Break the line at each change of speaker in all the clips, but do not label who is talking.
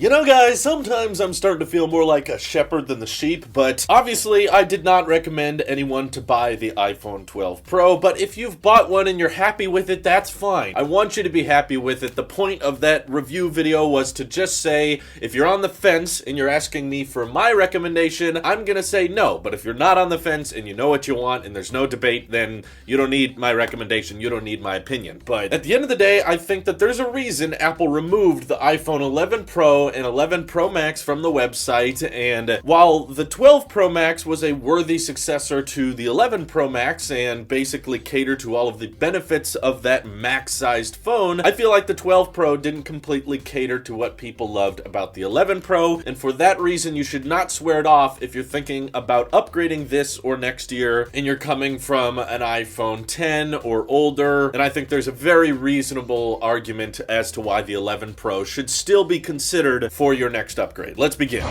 You know, guys, sometimes I'm starting to feel more like a shepherd than the sheep, but obviously I did not recommend anyone to buy the iPhone 12 Pro, but if you've bought one and you're happy with it, that's fine. I want you to be happy with it. The point of that review video was to just say, if you're on the fence and you're asking me for my recommendation, I'm gonna say no, but if you're not on the fence and you know what you want and there's no debate, then you don't need my recommendation, you don't need my opinion. But at the end of the day, I think that there's a reason Apple removed the iPhone 11 Pro and 11 Pro Max from the website, and while the 12 Pro Max was a worthy successor to the 11 Pro Max and basically catered to all of the benefits of that max-sized phone, I feel like the 12 Pro didn't completely cater to what people loved about the 11 Pro, and for that reason you should not swear it off if you're thinking about upgrading this or next year and you're coming from an iPhone 10 or older. And I think there's a very reasonable argument as to why the 11 Pro should still be considered for your next upgrade. Let's begin.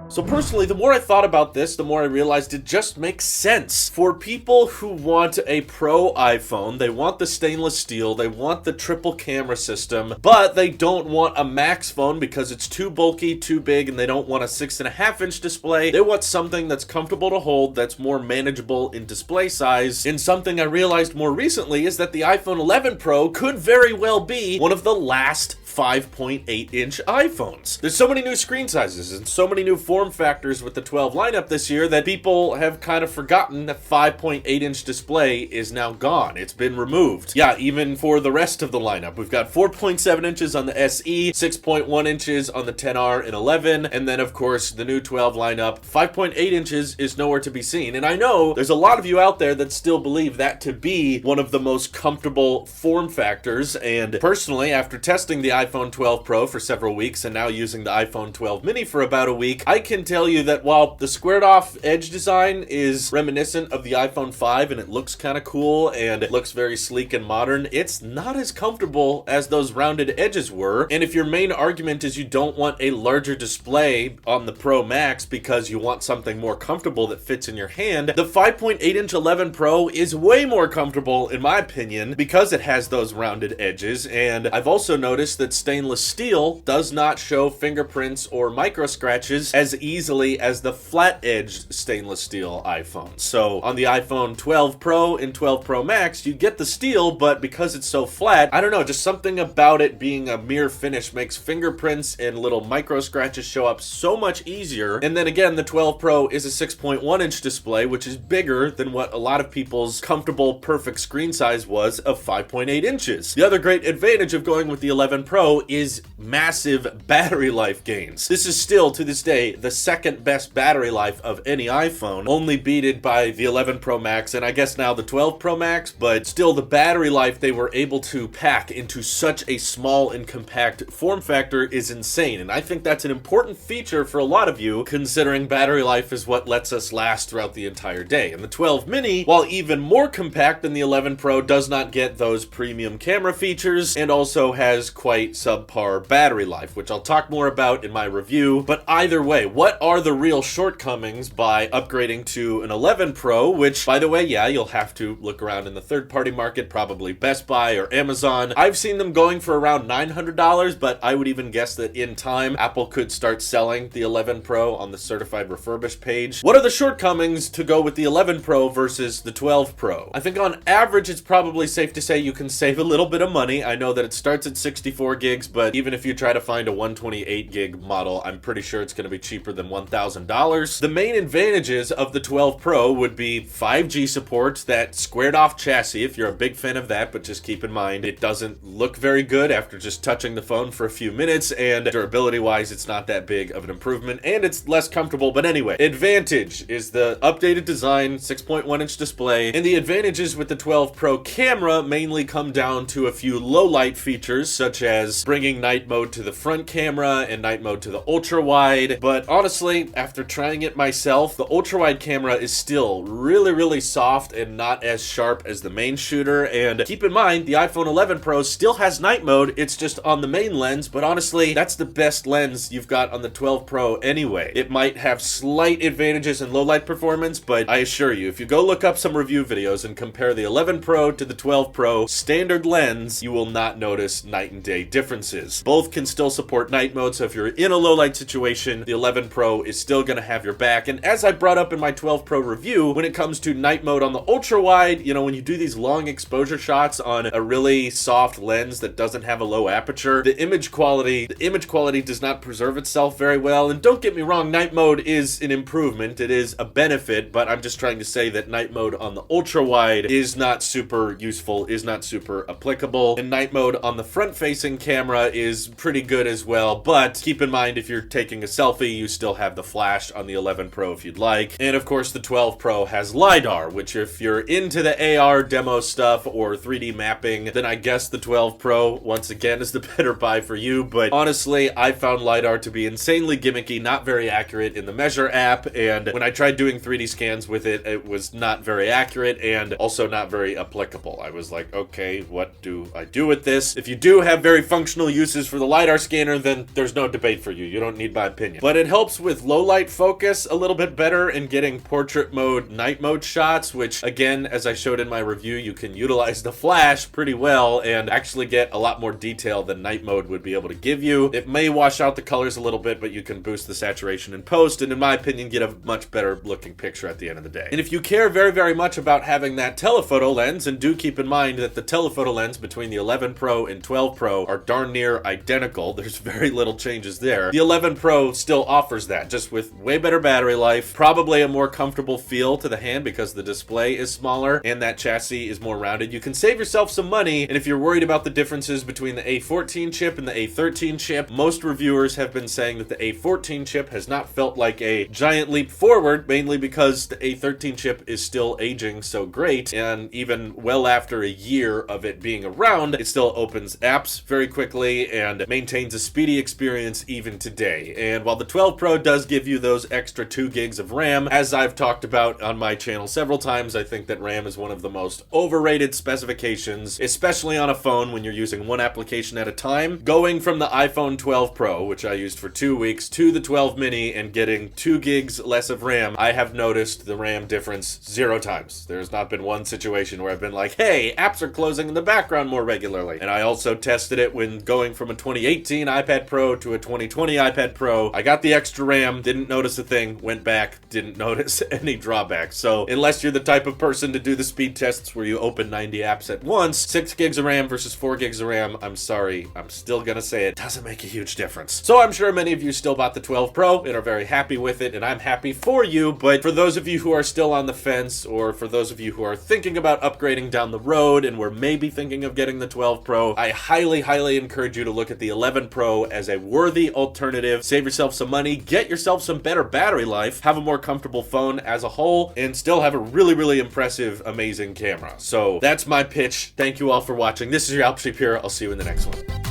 So personally, the more I thought about this, the more I realized it just makes sense. For people who want a pro iPhone, they want the stainless steel, they want the triple camera system, but they don't want a Max phone because it's too bulky, too big, and they don't want a 6.5-inch display. They want something that's comfortable to hold, that's more manageable in display size. And something I realized more recently is that the iPhone 11 Pro could very well be one of the last 5.8-inch iPhones. There's so many new screen sizes and so many new form factors with the 12 lineup this year that people have kind of forgotten that 5.8-inch display is now gone. It's been removed. Yeah, even for the rest of the lineup. We've got 4.7 inches on the SE, 6.1 inches on the 10R and 11, and then of course the new 12 lineup. 5.8 inches is nowhere to be seen. And I know there's a lot of you out there that still believe that to be one of the most comfortable form factors, and personally, after testing the iPhone 12 Pro for several weeks and now using the iPhone 12 mini for about a week, I can tell you that while the squared off edge design is reminiscent of the iPhone 5 and it looks kind of cool and it looks very sleek and modern, it's not as comfortable as those rounded edges were. And if your main argument is you don't want a larger display on the Pro Max because you want something more comfortable that fits in your hand, the 5.8-inch 11 Pro is way more comfortable in my opinion because it has those rounded edges. And I've also noticed that stainless steel does not show fingerprints or micro scratches as easily as the flat-edged stainless steel iPhone. So on the iPhone 12 Pro and 12 Pro Max, you get the steel, but because it's so flat, I don't know, just something about it being a mirror finish makes fingerprints and little micro scratches show up so much easier. And then again, the 12 Pro is a 6.1-inch display, which is bigger than what a lot of people's comfortable perfect screen size was of 5.8 inches. The other great advantage of going with the 11 Pro is massive battery life gains. This is still, to this day, the second best battery life of any iPhone, only beaten by the 11 Pro Max and I guess now the 12 Pro Max, but still the battery life they were able to pack into such a small and compact form factor is insane, and I think that's an important feature for a lot of you, considering battery life is what lets us last throughout the entire day. And the 12 mini, while even more compact than the 11 Pro, does not get those premium camera features and also has quite subpar battery life, which I'll talk more about in my review. But either way, what are the real shortcomings by upgrading to an 11 Pro, which, by the way, yeah, you'll have to look around in the third-party market, probably Best Buy or Amazon. I've seen them going for around $900, but I would even guess that in time, Apple could start selling the 11 Pro on the certified refurbished page. What are the shortcomings to go with the 11 Pro versus the 12 Pro? I think on average, it's probably safe to say you can save a little bit of money. I know that it starts at 64 gigs, but even if you try to find a 128 gig model, I'm pretty sure it's going to be cheaper than $1,000. The main advantages of the 12 Pro would be 5G support, that squared off chassis, if you're a big fan of that, but just keep in mind it doesn't look very good after just touching the phone for a few minutes, and durability wise it's not that big of an improvement, and it's less comfortable. But anyway, advantage is the updated design, 6.1-inch display, and the advantages with the 12 Pro camera mainly come down to a few low light features such as bringing night mode to the front camera and night mode to the ultra wide. But honestly, after trying it myself, the ultra wide camera is still really soft and not as sharp as the main shooter. And keep in mind, the iPhone 11 Pro still has night mode, it's just on the main lens, but honestly, that's the best lens you've got on the 12 Pro anyway. It might have slight advantages in low light performance, but I assure you, if you go look up some review videos and compare the 11 Pro to the 12 Pro standard lens, you will not notice night and day differences. Both can still support night mode, so if you're in a low light situation, the 11 Pro is still going to have your back. And as I brought up in my 12 Pro review, when it comes to night mode on the ultra wide, you know, when you do these long exposure shots on a really soft lens that doesn't have a low aperture, the image quality does not preserve itself very well. And don't get me wrong, night mode is an improvement. It is a benefit, but I'm just trying to say that night mode on the ultra wide is not super useful, is not super applicable. And night mode on the front facing camera is pretty good as well, but keep in mind if you're taking a selfie, you still have the flash on the 11 Pro if you'd like. And of course the 12 Pro has LiDAR, which if you're into the AR demo stuff or 3D mapping, then I guess the 12 Pro once again is the better buy for you. But honestly, I found LiDAR to be insanely gimmicky, not very accurate in the Measure app, and when I tried doing 3D scans with it, it was not very accurate and also not very applicable. I was like, okay, what do I do with this? If you do have very functional uses for the LiDAR scanner, then there's no debate for you. You don't need my opinion. But it helps with low light focus a little bit better in getting portrait mode, night mode shots, which again, as I showed in my review, you can utilize the flash pretty well and actually get a lot more detail than night mode would be able to give you. It may wash out the colors a little bit, but you can boost the saturation in post, and in my opinion, get a much better looking picture at the end of the day. And if you care very, very much about having that telephoto lens, and do keep in mind that the telephoto lens between the 11 Pro and 12 Pro are darn near identical, there's very little changes there. The 11 Pro still offers that, just with way better battery life, probably a more comfortable feel to the hand because the display is smaller and that chassis is more rounded. You can save yourself some money, and if you're worried about the differences between the A14 chip and the A13 chip, most reviewers have been saying that the A14 chip has not felt like a giant leap forward, mainly because the A13 chip is still aging so great, and even well after a year of it being around, it still opens apps very quickly and maintains a speedy experience even today. And while the 12 Pro does give you those extra 2 gigs of RAM, as I've talked about on my channel several times, I think that RAM is one of the most overrated specifications, especially on a phone when you're using one application at a time. Going from the iPhone 12 Pro, which I used for 2 weeks, to the 12 mini and getting 2 gigs less of RAM, I have noticed the RAM difference 0 times. There's not been one situation where I've been like, hey, apps are closing in the background more regularly. And I also tested it when going from a 2018 iPad Pro to a 2020 iPad Pro. I got the extra RAM, didn't notice a thing, went back, didn't notice any drawbacks. So unless you're the type of person to do the speed tests where you open 90 apps at once, 6 gigs of RAM versus 4 gigs of RAM, I'm sorry, I'm still gonna say it doesn't make a huge difference. So I'm sure many of you still bought the 12 Pro and are very happy with it, and I'm happy for you. But for those of you who are still on the fence, or for those of you who are thinking about upgrading down the road and were maybe thinking of getting the 12 Pro, I highly, highly encourage you to look at the 11 Pro as a worthy alternative. Save yourself some money, get yourself some better battery life, have a more comfortable phone as a whole, and still have a really, really impressive, amazing camera. So that's my pitch. Thank you all for watching. This is your Alp Sheep here. I'll see you in the next one.